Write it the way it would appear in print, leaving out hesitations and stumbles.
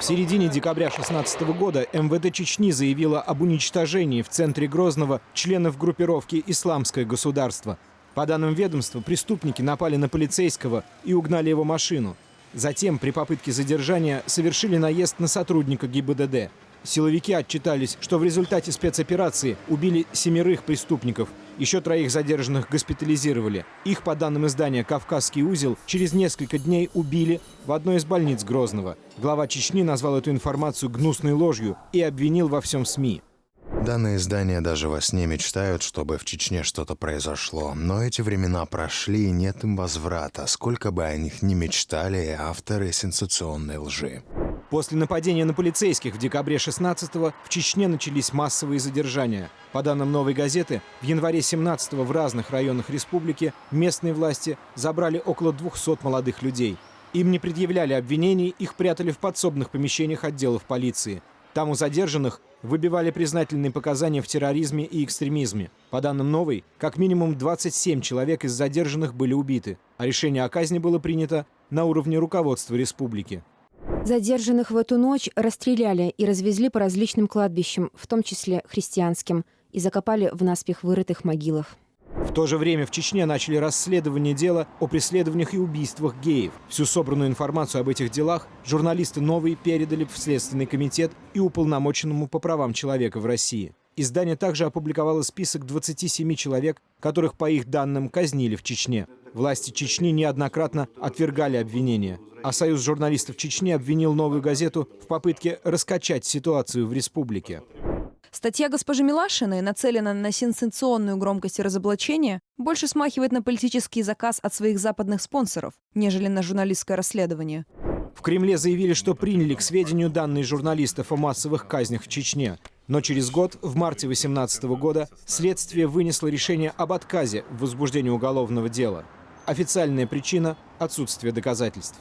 В середине декабря 2016 года МВД Чечни заявило об уничтожении в центре Грозного членов группировки «Исламское государство». По данным ведомства, преступники напали на полицейского и угнали его машину. Затем, при попытке задержания, совершили наезд на сотрудника ГИБДД. Силовики отчитались, что в результате спецоперации убили 7 преступников. Еще 3 задержанных госпитализировали. Их, по данным издания «Кавказский узел», через несколько дней убили в одной из больниц Грозного. Глава Чечни назвал эту информацию гнусной ложью и обвинил во всем СМИ. Данные издания даже во сне мечтают, чтобы в Чечне что-то произошло. Но эти времена прошли, и нет им возврата, сколько бы о них ни мечтали авторы сенсационной лжи. После нападения на полицейских в декабре 16-го в Чечне начались массовые задержания. По данным «Новой газеты», в январе 17-го в разных районах республики местные власти забрали около 200 молодых людей. Им не предъявляли обвинений, их прятали в подсобных помещениях отделов полиции. Там у задержанных выбивали признательные показания в терроризме и экстремизме. По данным «Новой», как минимум 27 человек из задержанных были убиты, а решение о казни было принято на уровне руководства республики. Задержанных в эту ночь расстреляли и развезли по различным кладбищам, в том числе христианским, и закопали в наспех вырытых могилах. В то же время в Чечне начали расследование дела о преследованиях и убийствах геев. Всю собранную информацию об этих делах журналисты «Новой» передали в Следственный комитет и уполномоченному по правам человека в России. Издание также опубликовало список 27 человек, которых, по их данным, казнили в Чечне. Власти Чечни неоднократно отвергали обвинения. А Союз журналистов Чечни обвинил «Новую газету» в попытке раскачать ситуацию в республике. Статья госпожи Милашиной, нацелена на сенсационную громкость и разоблачение, больше смахивает на политический заказ от своих западных спонсоров, нежели на журналистское расследование. В Кремле заявили, что приняли к сведению данные журналистов о массовых казнях в Чечне. Но через год, в марте 2018 года, следствие вынесло решение об отказе в возбуждении уголовного дела. Официальная причина – отсутствие доказательств.